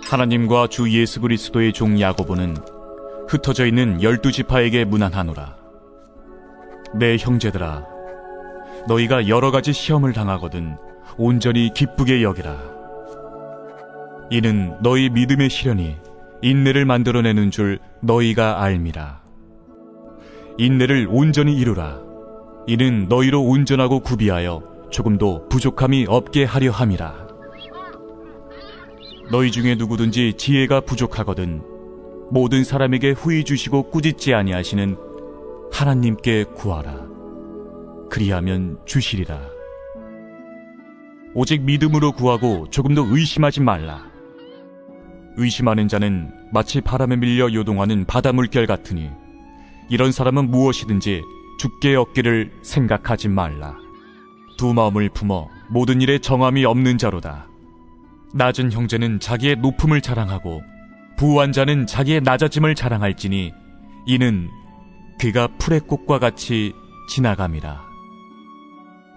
하나님과 주 예수 그리스도의 종 야고보는 흩어져 있는 12지파에게 문안하노라. 내 형제들아, 너희가 여러 가지 시험을 당하거든 온전히 기쁘게 여기라. 이는 너희 믿음의 시련이 인내를 만들어내는 줄 너희가 알미라. 인내를 온전히 이루라. 이는 너희로 온전하고 구비하여 조금도 부족함이 없게 하려 함이라. 너희 중에 누구든지 지혜가 부족하거든 모든 사람에게 후히 주시고 꾸짖지 아니하시는 하나님께 구하라. 그리하면 주시리라. 오직 믿음으로 구하고 조금도 의심하지 말라. 의심하는 자는 마치 바람에 밀려 요동하는 바다 물결 같으니 이런 사람은 무엇이든지 죽게 얻기를 생각하지 말라. 두 마음을 품어 모든 일에 정함이 없는 자로다. 낮은 형제는 자기의 높음을 자랑하고 부한 자는 자기의 낮아짐을 자랑할지니 이는 그가 풀의 꽃과 같이 지나감이라.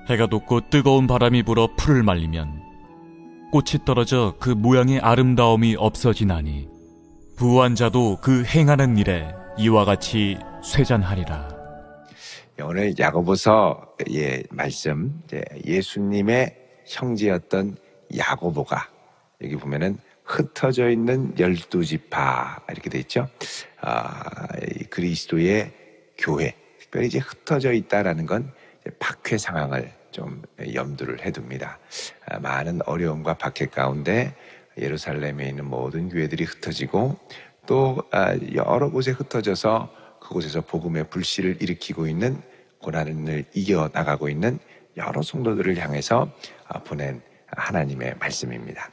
해가 돋고 뜨거운 바람이 불어 풀을 말리면 꽃이 떨어져 그 모양의 아름다움이 없어지나니 부한 자도 그 행하는 일에 이와 같이 쇠잔하리라. 오늘 야고보서의 말씀, 예수님의 형제였던 야고보가 여기 보면은 흩어져 있는 12지파 이렇게 돼 있죠. 그리스도의 교회, 특별히 이제 흩어져 있다라는 건 박해 상황을 좀 염두를 해둡니다. 많은 어려움과 박해 가운데 예루살렘에 있는 모든 교회들이 흩어지고 또 여러 곳에 흩어져서 그곳에서 복음의 불씨를 일으키고 있는 고난을 이겨나가고 있는 여러 성도들을 향해서 보낸 하나님의 말씀입니다.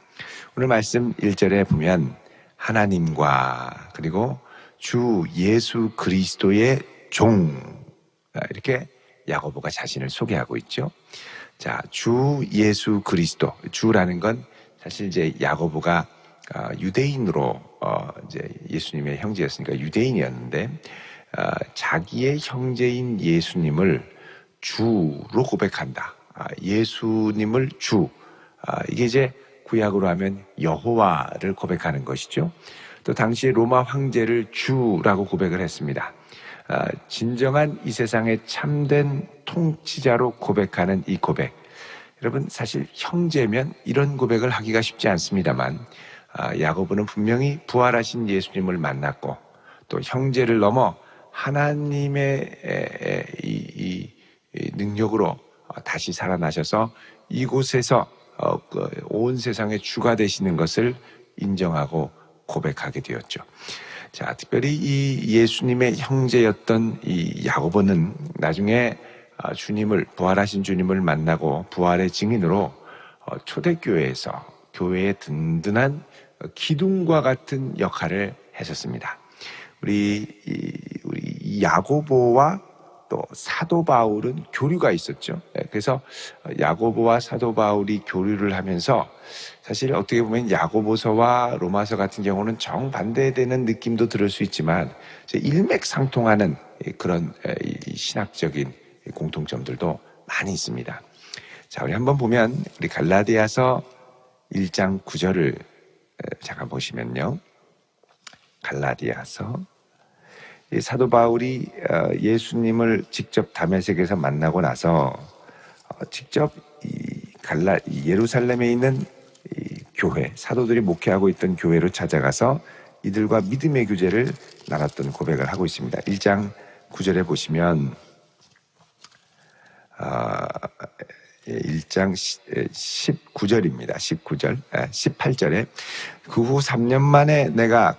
오늘 말씀 1절에 보면 하나님과 그리고 주 예수 그리스도의 종 이렇게 야고보가 자신을 소개하고 있죠. 자, 주 예수 그리스도, 주라는 건 사실 이제 야고보가 유대인으로 이제 예수님의 형제였으니까 유대인이었는데 자기의 형제인 예수님을 주로 고백한다. 예수님을 주. 이게 이제 구약으로 하면 여호와를 고백하는 것이죠. 또 당시에 로마 황제를 주라고 고백을 했습니다. 진정한 이 세상의 참된 통치자로 고백하는 이 고백. 여러분 사실 형제면 이런 고백을 하기가 쉽지 않습니다만 야고보는 분명히 부활하신 예수님을 만났고 또 형제를 넘어 하나님의 이 능력으로 다시 살아나셔서 이곳에서 온 세상의 주가 되시는 것을 인정하고 고백하게 되었죠. 자, 특별히 이 예수님의 형제였던 이 야고보는 나중에 부활하신 주님을 만나고 부활의 증인으로 초대교회에서 교회의 든든한 기둥과 같은 역할을 했었습니다. 우리 야고보와 또 사도 바울은 교류가 있었죠. 그래서 야고보와 사도 바울이 교류를 하면서 사실 어떻게 보면 야고보서와 로마서 같은 경우는 정반대되는 느낌도 들을 수 있지만 일맥상통하는 그런 신학적인 공통점들도 많이 있습니다. 자, 우리 한번 보면 우리 갈라디아서 1장 9절을 잠깐 보시면요. 갈라디아서 사도 바울이 예수님을 직접 다메섹에서 만나고 나서 직접 예루살렘에 있는 교회, 사도들이 목회하고 있던 교회로 찾아가서 이들과 믿음의 교제를 나눴던 고백을 하고 있습니다. 1장 9절에 보시면 1장 19절입니다. 19절, 18절에 그 후 3년 만에 내가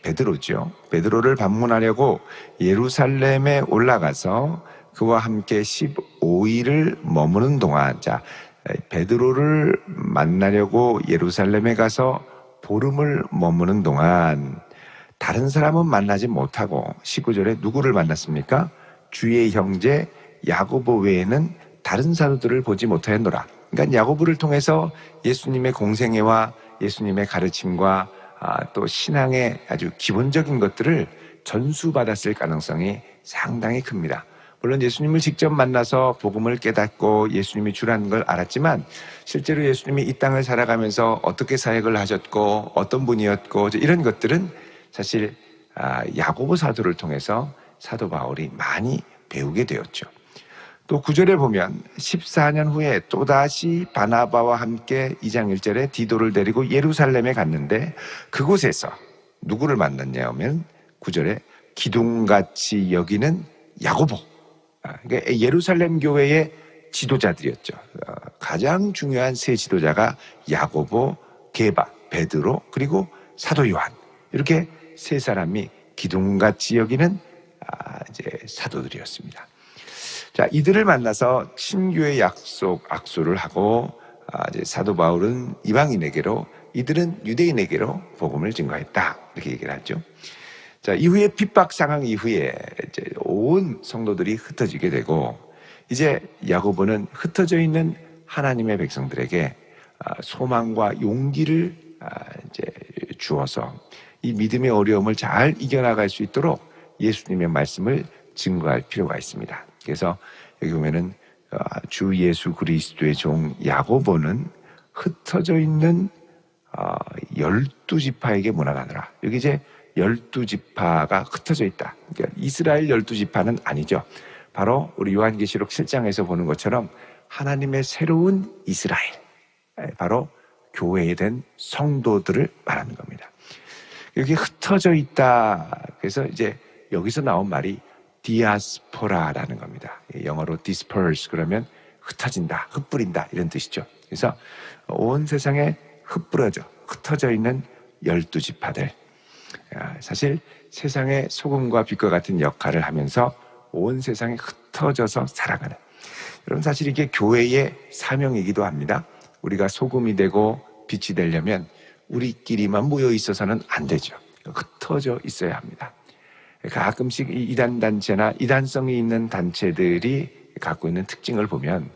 베드로죠. 베드로를 방문하려고 예루살렘에 올라가서 그와 함께 15일을 머무는 동안, 자, 베드로를 만나려고 예루살렘에 가서 보름을 머무는 동안 다른 사람은 만나지 못하고 19절에 누구를 만났습니까? 주의 형제 야고보 외에는 다른 사도들을 보지 못하였노라. 그러니까 야고보를 통해서 예수님의 공생애와 예수님의 가르침과 또 신앙의 아주 기본적인 것들을 전수받았을 가능성이 상당히 큽니다. 물론 예수님을 직접 만나서 복음을 깨닫고 예수님이 주라는 걸 알았지만 실제로 예수님이 이 땅을 살아가면서 어떻게 사역을 하셨고 어떤 분이었고 이런 것들은 사실 야고보 사도를 통해서 사도 바울이 많이 배우게 되었죠. 또 9절에 보면 14년 후에 또다시 바나바와 함께 2장 1절에 디도를 데리고 예루살렘에 갔는데 그곳에서 누구를 만났냐면 9절에 기둥같이 여기는 야고보, 그러니까 예루살렘 교회의 지도자들이었죠. 가장 중요한 세 지도자가 야고보, 게바, 베드로 그리고 사도 요한, 이렇게 세 사람이 기둥같이 여기는 이제 사도들이었습니다. 자, 이들을 만나서 친교의 악수를 하고 이제 사도 바울은 이방인에게로, 이들은 유대인에게로 복음을 증거했다, 이렇게 얘기를 하죠. 자, 이후에 핍박 상황 이후에 이제 온 성도들이 흩어지게 되고 이제 야고보는 흩어져 있는 하나님의 백성들에게 소망과 용기를 이제 주어서 이 믿음의 어려움을 잘 이겨나갈 수 있도록 예수님의 말씀을 증거할 필요가 있습니다. 그래서 여기 보면은 주 예수 그리스도의 종 야고보는 흩어져 있는 12지파에게 문안하느라. 여기 이제 12지파가 흩어져 있다. 그러니까 이스라엘 12지파는 아니죠. 바로 우리 요한계시록 7장에서 보는 것처럼 하나님의 새로운 이스라엘, 바로 교회에 된 성도들을 말하는 겁니다. 여기 흩어져 있다. 그래서 이제 여기서 나온 말이 디아스포라라는 겁니다. 영어로 disperse 그러면 흩어진다, 흩뿌린다 이런 뜻이죠. 그래서 온 세상에 흩어져 있는 12지파들, 사실 세상의 소금과 빛과 같은 역할을 하면서 온 세상에 흩어져서 살아가는, 여러분 사실 이게 교회의 사명이기도 합니다. 우리가 소금이 되고 빛이 되려면 우리끼리만 모여 있어서는 안 되죠. 흩어져 있어야 합니다. 가끔씩 이단 단체나 이단성이 있는 단체들이 갖고 있는 특징을 보면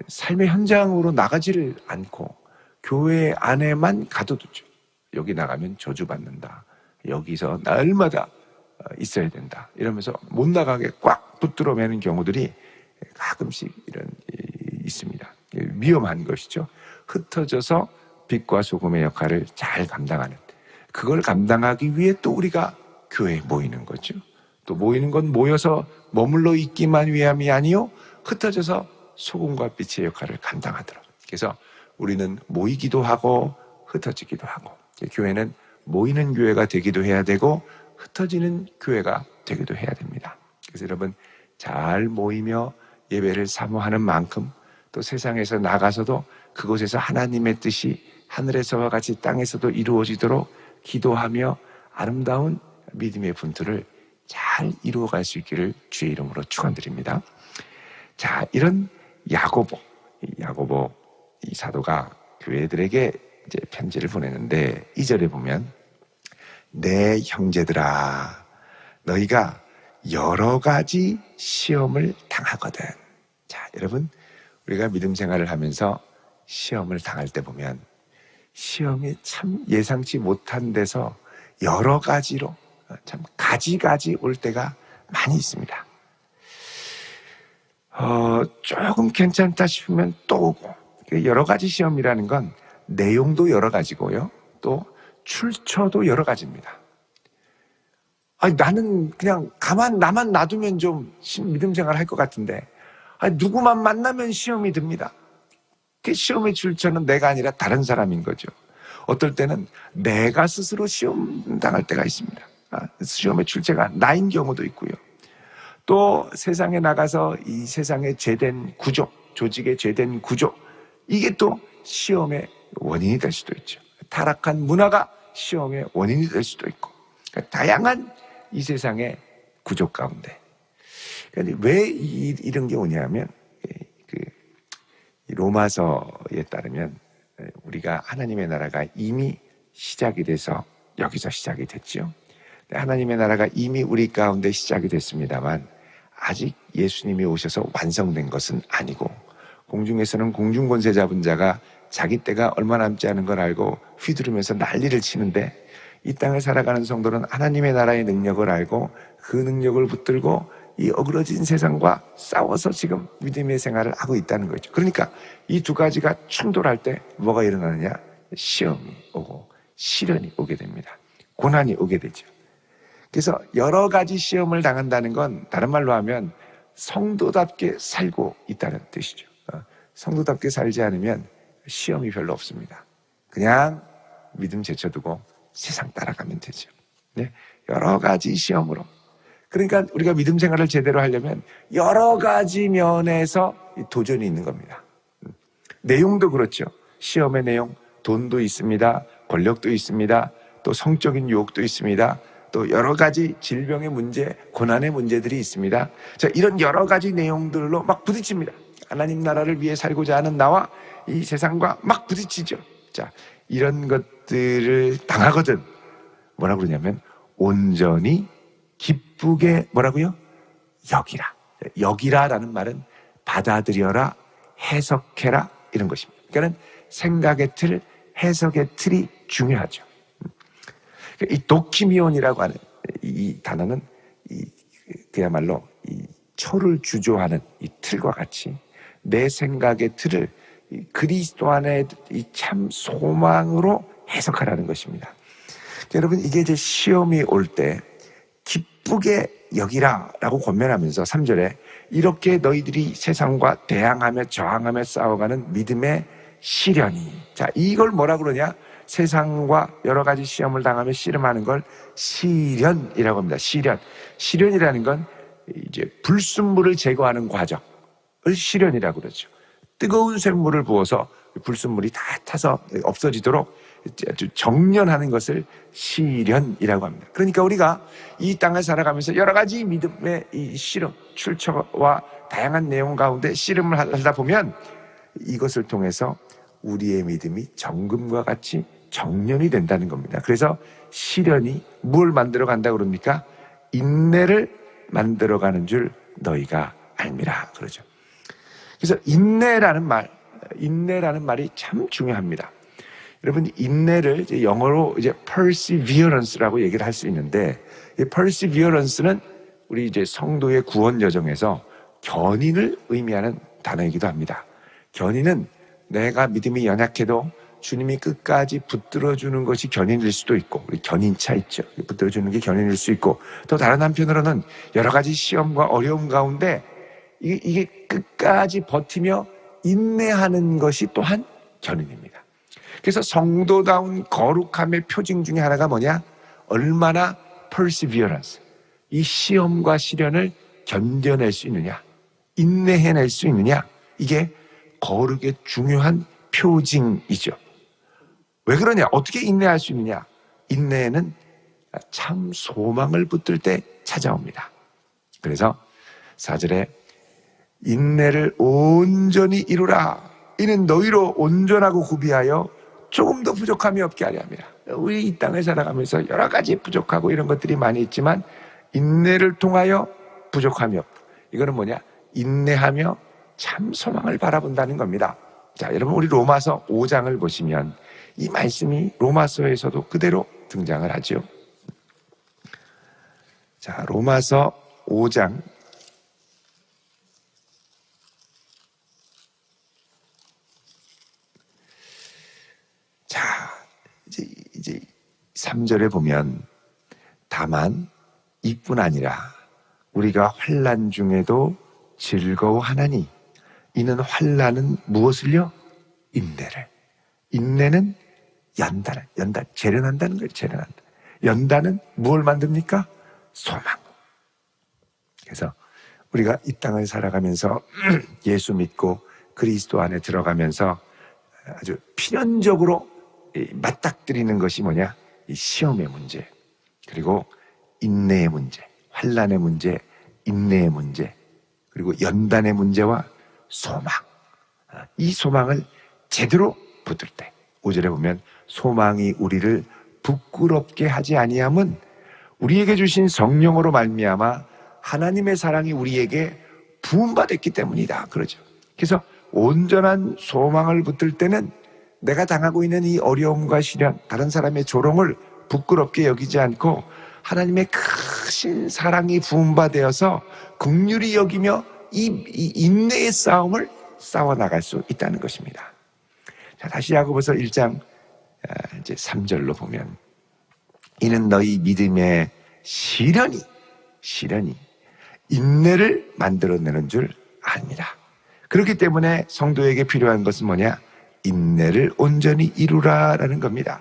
삶의 현장으로 나가지를 않고 교회 안에만 가둬두죠. 여기 나가면 저주받는다, 여기서 날마다 있어야 된다 이러면서 못 나가게 꽉 붙들어 매는 경우들이 가끔씩 있습니다. 위험한 것이죠. 흩어져서 빛과 소금의 역할을 잘 감당하는, 그걸 감당하기 위해 또 우리가 교회에 모이는 거죠. 또 모이는 건 모여서 머물러 있기만 위함이 아니요, 흩어져서 소금과 빛의 역할을 감당하더라. 그래서 우리는 모이기도 하고 흩어지기도 하고, 교회는 모이는 교회가 되기도 해야 되고 흩어지는 교회가 되기도 해야 됩니다. 그래서 여러분 잘 모이며 예배를 사모하는 만큼 또 세상에서 나가서도 그곳에서 하나님의 뜻이 하늘에서와 같이 땅에서도 이루어지도록 기도하며 아름다운 믿음의 분투를 잘 이루어갈 수 있기를 주의 이름으로 축원드립니다. 자, 이런 야고보 이 사도가 교회들에게 이제 편지를 보내는데 2절에 보면 내 형제들아 너희가 여러 가지 시험을 당하거든. 자, 여러분 우리가 믿음 생활을 하면서 시험을 당할 때 보면 시험이 참 예상치 못한 데서 여러 가지로 참 가지가지 올 때가 많이 있습니다. 조금 괜찮다 싶으면 또 오고, 여러 가지 시험이라는 건 내용도 여러 가지고요, 또 출처도 여러 가지입니다. 나는 그냥 나만 놔두면 좀 믿음 생활 할 것 같은데, 누구만 만나면 시험이 듭니다. 그 시험의 출처는 내가 아니라 다른 사람인 거죠. 어떨 때는 내가 스스로 시험 당할 때가 있습니다. 시험의 출처가 나인 경우도 있고요. 또 세상에 나가서 이 세상의 죄된 구조, 조직의 죄된 구조, 이게 또 시험의 원인이 될 수도 있죠. 타락한 문화가 시험의 원인이 될 수도 있고, 그러니까 다양한 이 세상의 구조 가운데. 그런데 왜 이런 게 오냐면, 로마서에 따르면 우리가 하나님의 나라가 이미 시작이 돼서 여기서 시작이 됐죠. 하나님의 나라가 이미 우리 가운데 시작이 됐습니다만 아직 예수님이 오셔서 완성된 것은 아니고, 공중에서는 공중권세 잡은 자가 자기 때가 얼마 남지 않은 걸 알고 휘두르면서 난리를 치는데, 이 땅을 살아가는 성도는 하나님의 나라의 능력을 알고 그 능력을 붙들고 이 어그러진 세상과 싸워서 지금 믿음의 생활을 하고 있다는 거죠. 그러니까 이 두 가지가 충돌할 때 뭐가 일어나느냐? 시험이 오고 시련이 오게 됩니다. 고난이 오게 되죠. 그래서 여러 가지 시험을 당한다는 건 다른 말로 하면 성도답게 살고 있다는 뜻이죠. 성도답게 살지 않으면 시험이 별로 없습니다. 그냥 믿음 제쳐두고 세상 따라가면 되죠. 네? 여러 가지 시험으로. 그러니까 우리가 믿음 생활을 제대로 하려면 여러 가지 면에서 도전이 있는 겁니다. 내용도 그렇죠. 시험의 내용, 돈도 있습니다. 권력도 있습니다. 또 성적인 유혹도 있습니다. 또 여러 가지 질병의 문제, 고난의 문제들이 있습니다. 자, 이런 여러 가지 내용들로 막 부딪힙니다. 하나님 나라를 위해 살고자 하는 나와 이 세상과 막 부딪히죠. 자, 이런 것들을 당하거든 뭐라고 그러냐면 온전히 기쁘게 뭐라고요? 여기라. 여기라라는 말은 받아들여라, 해석해라 이런 것입니다. 그러니까 생각의 틀, 해석의 틀이 중요하죠. 이 도키미온이라고 하는 이 단어는 그야말로 이 초를 주조하는 이 틀과 같이 내 생각의 틀을 그리스도 안에 이 참 소망으로 해석하라는 것입니다. 여러분, 이게 이제 시험이 올 때 기쁘게 여기라라고 권면하면서 3절에 이렇게 너희들이 세상과 대항하며 저항하며 싸워가는 믿음의 시련이, 자, 이걸 뭐라 그러냐? 세상과 여러 가지 시험을 당하며 씨름하는 걸 시련이라고 합니다. 시련. 시련이라는 건 이제 불순물을 제거하는 과정을 시련이라고 그러죠. 뜨거운 샘물을 부어서 불순물이 다 타서 없어지도록 아주 정련하는 것을 시련이라고 합니다. 그러니까 우리가 이 땅을 살아가면서 여러 가지 믿음의 이 씨름, 출처와 다양한 내용 가운데 씨름을 하다 보면 이것을 통해서 우리의 믿음이 정금과 같이 정련이 된다는 겁니다. 그래서 시련이 뭘 만들어 간다고 그럽니까? 인내를 만들어 가는 줄 너희가 알미라 그러죠. 그래서 인내라는 말이 참 중요합니다. 여러분, 인내를 이제 영어로 이제 perseverance라고 얘기를 할 수 있는데, 이 perseverance는 우리 이제 성도의 구원 여정에서 견인을 의미하는 단어이기도 합니다. 견인은 내가 믿음이 연약해도 주님이 끝까지 붙들어주는 것이 견인일 수도 있고, 우리 견인차 있죠. 붙들어주는 게 견인일 수 있고, 또 다른 한편으로는 여러 가지 시험과 어려움 가운데 이게 끝까지 버티며 인내하는 것이 또한 견인입니다. 그래서 성도다운 거룩함의 표징 중에 하나가 뭐냐? 얼마나 perseverance, 이 시험과 시련을 견뎌낼 수 있느냐, 인내해낼 수 있느냐, 이게 거룩의 중요한 표징이죠. 왜 그러냐? 어떻게 인내할 수 있느냐? 인내에는 참 소망을 붙들 때 찾아옵니다. 그래서 4절에 인내를 온전히 이루라. 이는 너희로 온전하고 구비하여 조금도 부족함이 없게 하려 합니다. 우리 이 땅을 살아가면서 여러 가지 부족하고 이런 것들이 많이 있지만 인내를 통하여 부족함이 없다. 이거는 뭐냐? 인내하며 참 소망을 바라본다는 겁니다. 자, 여러분, 우리 로마서 5장을 보시면 이 말씀이 로마서에서도 그대로 등장을 하죠. 자, 로마서 5장 자, 이제 3절에 보면 다만 이뿐 아니라 우리가 환난 중에도 즐거워하나니 이는 환난은 무엇을요? 인내를. 인내는 연단, 재련한다는 거예요. 재련한다. 연단은 무엇을 만듭니까? 소망. 그래서 우리가 이 땅을 살아가면서 예수 믿고 그리스도 안에 들어가면서 아주 필연적으로 맞닥뜨리는 것이 뭐냐? 이 시험의 문제, 그리고 인내의 문제, 환난의 문제, 인내의 문제, 그리고 연단의 문제와 소망. 이 소망을 제대로 붙들 때 5절에 보면 소망이 우리를 부끄럽게 하지 아니함은 우리에게 주신 성령으로 말미암아 하나님의 사랑이 우리에게 부음받았기 때문이다 그러죠. 그래서 온전한 소망을 붙들 때는 내가 당하고 있는 이 어려움과 시련, 다른 사람의 조롱을 부끄럽게 여기지 않고 하나님의 크신 사랑이 부음바 되어서 긍휼히 여기며 이 인내의 싸움을 싸워나갈 수 있다는 것입니다. 자, 다시 야고보서 1장 이제 3절로 보면, 이는 너희 믿음의 시련이 인내를 만들어내는 줄 압니다. 그렇기 때문에 성도에게 필요한 것은 뭐냐? 인내를 온전히 이루라라는 겁니다.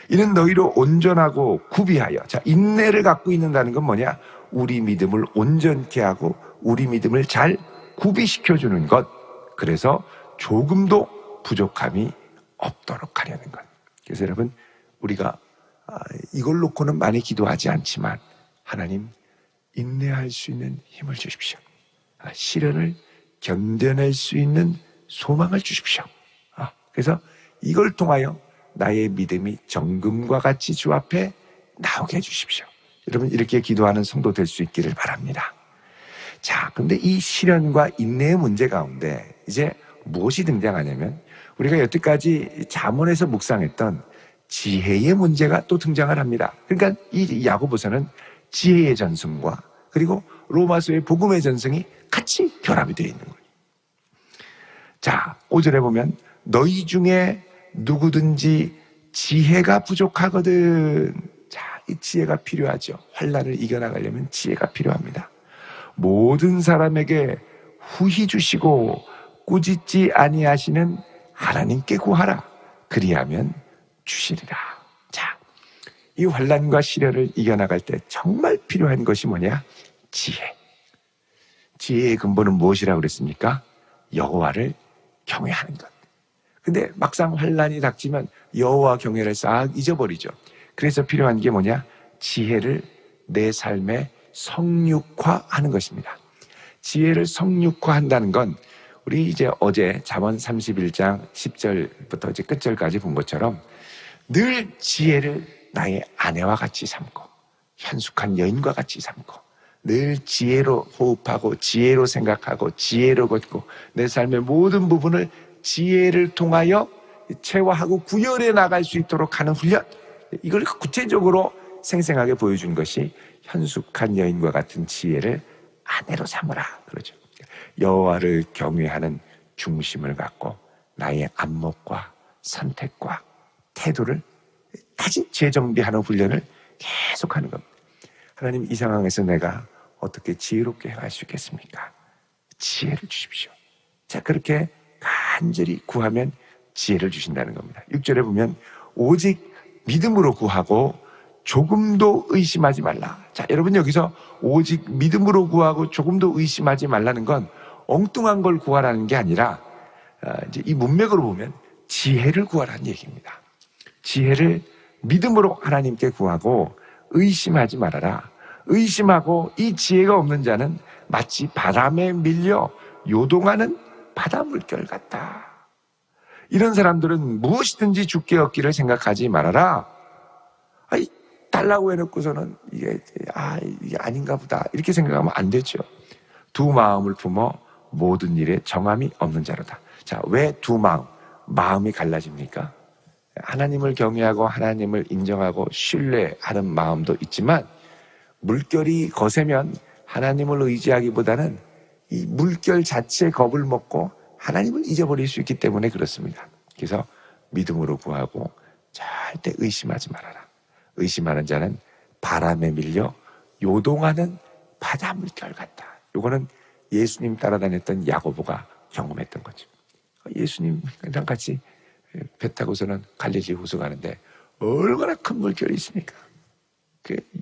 이는 너희로 온전하고 구비하여, 자, 인내를 갖고 있는다는 건 뭐냐? 우리 믿음을 온전케 하고 우리 믿음을 잘 구비시켜주는 것, 그래서 조금도 부족함이 없도록 하려는 것. 그래서 여러분, 우리가 이걸 놓고는 많이 기도하지 않지만, 하나님, 인내할 수 있는 힘을 주십시오. 시련을 견뎌낼 수 있는 소망을 주십시오. 그래서 이걸 통하여 나의 믿음이 정금과 같이 주 앞에 나오게 해주십시오. 여러분, 이렇게 기도하는 성도 될 수 있기를 바랍니다. 자, 근데 이 시련과 인내의 문제 가운데 이제 무엇이 등장하냐면, 우리가 여태까지 잠언에서 묵상했던 지혜의 문제가 또 등장을 합니다. 그러니까 이 야고보서는 지혜의 전승과 그리고 로마서의 복음의 전승이 같이 결합이 되어 있는 거예요. 자, 5절에 보면, 너희 중에 누구든지 지혜가 부족하거든. 자, 이 지혜가 필요하죠. 환난을 이겨나가려면 지혜가 필요합니다. 모든 사람에게 후히 주시고 꾸짖지 아니하시는 하나님께 구하라. 그리하면 주시리라. 자, 이 환난과 시련을 이겨나갈 때 정말 필요한 것이 뭐냐? 지혜. 지혜의 근본은 무엇이라고 그랬습니까? 여호와를 경외하는 것. 근데 막상 환난이 닥치면 여호와 경외를 싹 잊어버리죠. 그래서 필요한 게 뭐냐? 지혜를 내 삶에 성육화하는 것입니다. 지혜를 성육화한다는 건 우리 이제 어제 잠언 31장 10절부터 이제 끝절까지 본 것처럼 늘 지혜를 나의 아내와 같이 삼고 현숙한 여인과 같이 삼고 늘 지혜로 호흡하고 지혜로 생각하고 지혜로 걷고 내 삶의 모든 부분을 지혜를 통하여 체화하고 구현해 나갈 수 있도록 하는 훈련, 이걸 구체적으로 생생하게 보여준 것이 현숙한 여인과 같은 지혜를 아내로 삼으라 그러죠. 여호와를 경외하는 중심을 갖고 나의 안목과 선택과 태도를 다시 재정비하는 훈련을 계속하는 겁니다. 하나님, 이 상황에서 내가 어떻게 지혜롭게 할 수 있겠습니까? 지혜를 주십시오. 자, 그렇게 간절히 구하면 지혜를 주신다는 겁니다. 6절에 보면 오직 믿음으로 구하고 조금도 의심하지 말라. 자, 여러분, 여기서 오직 믿음으로 구하고 조금도 의심하지 말라는 건 엉뚱한 걸 구하라는 게 아니라 이제 이 문맥으로 보면 지혜를 구하라는 얘기입니다. 지혜를 믿음으로 하나님께 구하고 의심하지 말아라. 의심하고 이 지혜가 없는 자는 마치 바람에 밀려 요동하는 바다 물결 같다. 이런 사람들은 무엇이든지 주께 얻기를 생각하지 말아라. 달라고 해놓고서는 이게 아닌가 보다 이렇게 생각하면 안 되죠. 두 마음을 품어 모든 일에 정함이 없는 자로다. 자, 왜 두 마음이 갈라집니까? 하나님을 경외하고 하나님을 인정하고 신뢰하는 마음도 있지만 물결이 거세면 하나님을 의지하기보다는 이 물결 자체에 겁을 먹고 하나님을 잊어버릴 수 있기 때문에 그렇습니다. 그래서 믿음으로 구하고 절대 의심하지 말아라. 의심하는 자는 바람에 밀려 요동하는 바다 물결 같다. 이거는 예수님 따라다녔던 야고보가 경험했던 거죠. 예수님이랑 같이 배 타고서는 갈릴리 호수 가는데 얼마나 큰 물결이 있습니까?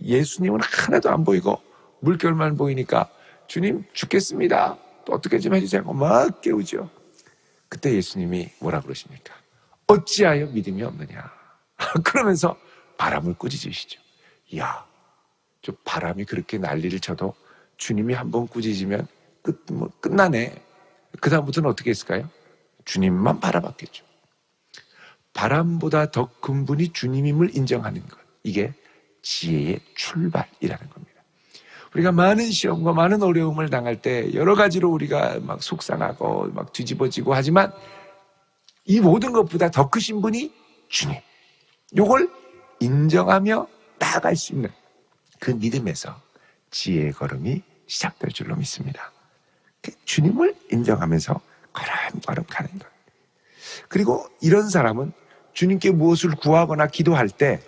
예수님은 하나도 안 보이고 물결만 보이니까 주님 죽겠습니다. 또 어떻게 좀 해주세요. 막 깨우죠. 그때 예수님이 뭐라 그러십니까? 어찌하여 믿음이 없느냐. 그러면서 바람을 꾸짖으시죠. 이야, 저 바람이 그렇게 난리를 쳐도 주님이 한번 꾸짖으면 끝나네. 그 다음부터는 어떻게 했을까요? 주님만 바라봤겠죠. 바람보다 더 큰 분이 주님임을 인정하는 것, 이게 지혜의 출발이라는 겁니다. 우리가 많은 시험과 많은 어려움을 당할 때 여러 가지로 우리가 막 속상하고 막 뒤집어지고 하지만 이 모든 것보다 더 크신 분이 주님, 요걸 인정하며 나아갈 수 있는 그 믿음에서 지혜의 걸음이 시작될 줄로 믿습니다. 주님을 인정하면서 걸음걸음 가는 것. 그리고 이런 사람은 주님께 무엇을 구하거나 기도할 때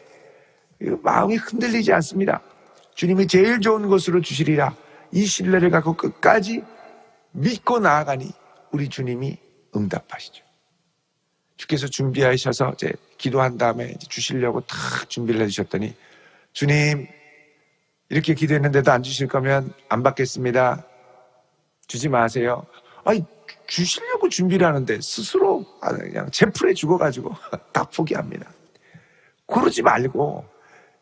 마음이 흔들리지 않습니다. 주님이 제일 좋은 것으로 주시리라. 이 신뢰를 갖고 끝까지 믿고 나아가니 우리 주님이 응답하시죠. 주께서 준비하셔서 이제 기도한 다음에 이제 주시려고 다 준비를 해주셨더니 주님 이렇게 기도했는데도 안 주실 거면 안 받겠습니다. 주지 마세요. 아니 주시려고 준비를 하는데 스스로 그냥 제풀에 죽어가지고 다 포기합니다. 그러지 말고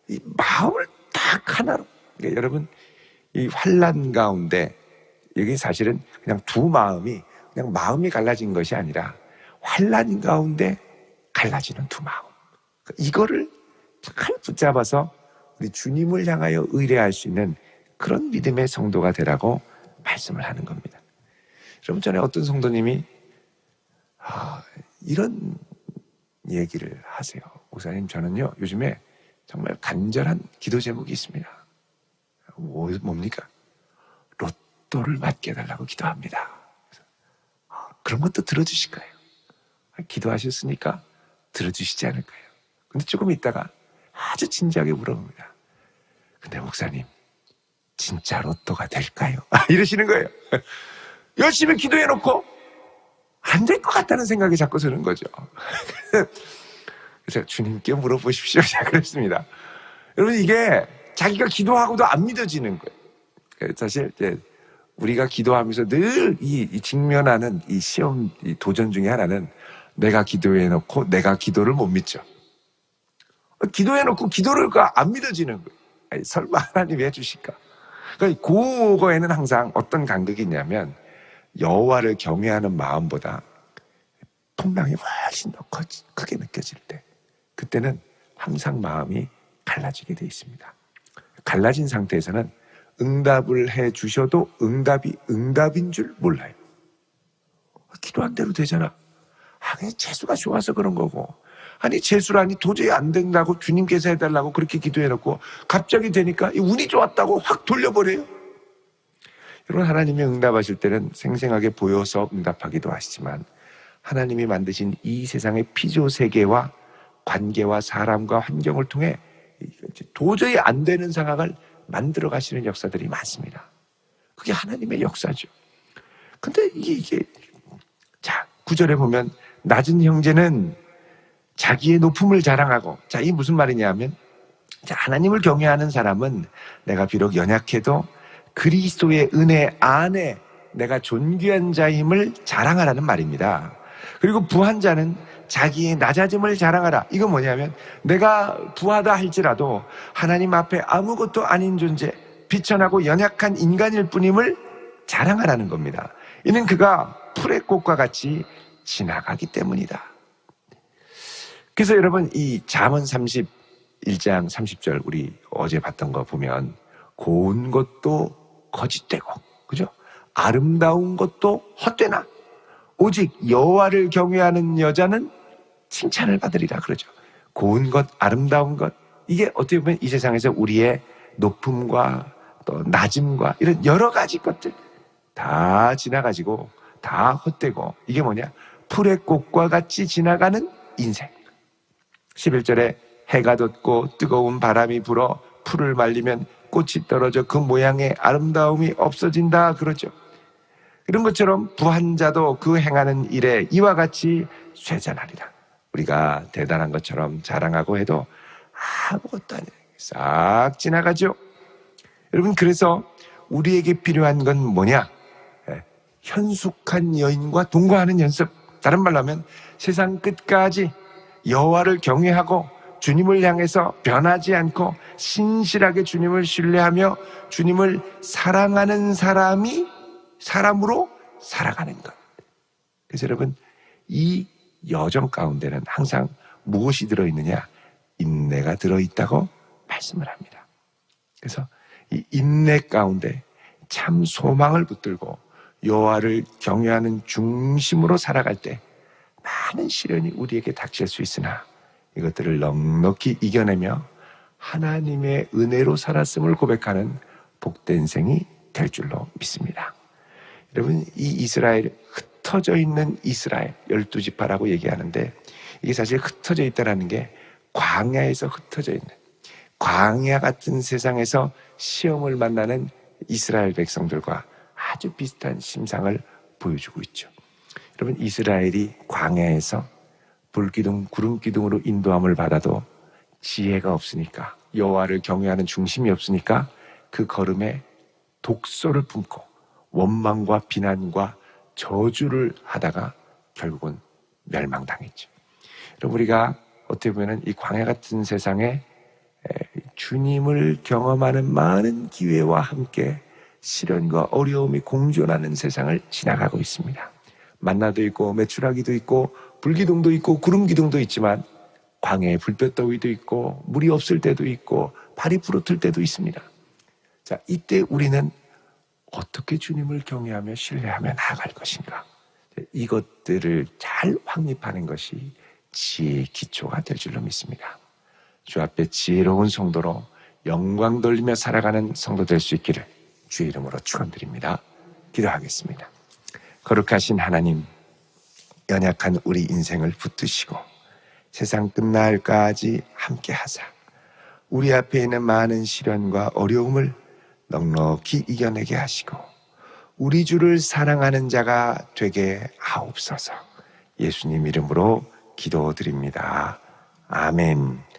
이 마음을 딱 하나로. 그러니까 여러분 이 환난 가운데 여기 사실은 그냥 두 마음이 그냥 마음이 갈라진 것이 아니라 환난 가운데 갈라지는 두 마음. 이거를 잘 붙잡아서 우리 주님을 향하여 의뢰할 수 있는 그런 믿음의 성도가 되라고 말씀을 하는 겁니다. 여러분 전에 어떤 성도님이 이런 얘기를 하세요. 목사님 저는요 요즘에 정말 간절한 기도 제목이 있습니다. 뭡니까? 로또를 맞게 해달라고 기도합니다. 그런 것도 들어주실까요? 기도하셨으니까 들어주시지 않을까요? 근데 조금 있다가 아주 진지하게 물어봅니다. 근데 목사님 진짜 로또가 될까요? 이러시는 거예요. 열심히 기도해놓고 안 될 것 같다는 생각이 자꾸 드는 거죠. 그래서 주님께 물어보십시오. 제가 그랬습니다. 여러분 이게 자기가 기도하고도 안 믿어지는 거예요. 사실 이제 우리가 기도하면서 늘 이 직면하는 이 시험, 이 도전 중에 하나는 내가 기도해놓고 내가 기도를 못 믿죠. 기도해놓고 기도를 안 믿어지는 거예요. 아니, 설마 하나님이 해주실까? 그러니까 그거에는 항상 어떤 간극이 있냐면 여호와를 경외하는 마음보다 풍랑이 훨씬 더 크게 느껴질 때 그때는 항상 마음이 갈라지게 돼 있습니다. 갈라진 상태에서는 응답을 해 주셔도 응답이 응답인 줄 몰라요. 기도한 대로 되잖아. 그냥 재수가 좋아서 그런 거고. 아니 재수라니 도저히 안 된다고 주님께서 해달라고 그렇게 기도해놓고 갑자기 되니까 운이 좋았다고 확 돌려버려요. 여러분 하나님이 응답하실 때는 생생하게 보여서 응답하기도 하시지만 하나님이 만드신 이 세상의 피조세계와 관계와 사람과 환경을 통해 도저히 안 되는 상황을 만들어 가시는 역사들이 많습니다. 그게 하나님의 역사죠. 근데 이게 자 9절에 보면 낮은 형제는 자기의 높음을 자랑하고 자 이게 무슨 말이냐면 자 하나님을 경외하는 사람은 내가 비록 연약해도 그리스도의 은혜 안에 내가 존귀한 자임을 자랑하라는 말입니다. 그리고 부한 자는 자기의 낮아짐을 자랑하라. 이거 뭐냐면 내가 부하다 할지라도 하나님 앞에 아무것도 아닌 존재, 비천하고 연약한 인간일 뿐임을 자랑하라는 겁니다. 이는 그가 풀의 꽃과 같이 지나가기 때문이다. 그래서 여러분 이 잠언 31장 30절 우리 어제 봤던 거 보면 고운 것도 거짓되고 그죠? 아름다운 것도 헛되나 오직 여호와를 경외하는 여자는 칭찬을 받으리라 그러죠. 고운 것, 아름다운 것 이게 어떻게 보면 이 세상에서 우리의 높음과 또 낮음과 이런 여러 가지 것들 다 지나가지고 다 헛되고 이게 뭐냐? 풀의 꽃과 같이 지나가는 인생. 11절에 해가 돋고 뜨거운 바람이 불어 풀을 말리면 꽃이 떨어져 그 모양의 아름다움이 없어진다 그러죠. 이런 것처럼 부한 자도 그 행하는 일에 이와 같이 쇠잔하리라. 우리가 대단한 것처럼 자랑하고 해도 아무것도 아니에요. 싹 지나가죠. 여러분 그래서 우리에게 필요한 건 뭐냐? 현숙한 여인과 동거하는 연습. 다른 말로 하면 세상 끝까지 여호와를 경외하고 주님을 향해서 변하지 않고 신실하게 주님을 신뢰하며 주님을 사랑하는 사람으로 살아가는 것. 그래서 여러분 이 여정 가운데는 항상 무엇이 들어있느냐? 인내가 들어있다고 말씀을 합니다. 그래서 이 인내 가운데 참 소망을 붙들고 여호와를 경외하는 중심으로 살아갈 때 많은 시련이 우리에게 닥칠 수 있으나 이것들을 넉넉히 이겨내며 하나님의 은혜로 살았음을 고백하는 복된 생이 될 줄로 믿습니다. 여러분, 이 이스라엘, 흩어져 있는 이스라엘 12지파라고 얘기하는데, 이게 사실 흩어져 있다는 게 광야에서 흩어져 있는, 광야 같은 세상에서 시험을 만나는 이스라엘 백성들과 아주 비슷한 심상을 보여주고 있죠. 여러분, 이스라엘이 광야에서 불기둥, 구름기둥으로 인도함을 받아도 지혜가 없으니까, 여호와를 경외하는 중심이 없으니까 그 걸음에 독소를 품고 원망과 비난과 저주를 하다가 결국은 멸망당했죠. 그럼 우리가 어떻게 보면 이 광야 같은 세상에 주님을 경험하는 많은 기회와 함께 시련과 어려움이 공존하는 세상을 지나가고 있습니다. 만나도 있고 메추라기도 있고 불기둥도 있고 구름기둥도 있지만 광야에 불볕더위도 있고 물이 없을 때도 있고 발이 부르틀 때도 있습니다. 자, 이때 우리는 어떻게 주님을 경외하며 신뢰하며 나아갈 것인가? 이것들을 잘 확립하는 것이 지혜의 기초가 될 줄로 믿습니다. 주 앞에 지혜로운 성도로 영광 돌리며 살아가는 성도 될 수 있기를 주의 이름으로 축원드립니다. 기도하겠습니다. 거룩하신 하나님, 연약한 우리 인생을 붙드시고 세상 끝날까지 함께 하사 우리 앞에 있는 많은 시련과 어려움을 넉넉히 이겨내게 하시고 우리 주를 사랑하는 자가 되게 하옵소서. 예수님 이름으로 기도드립니다. 아멘.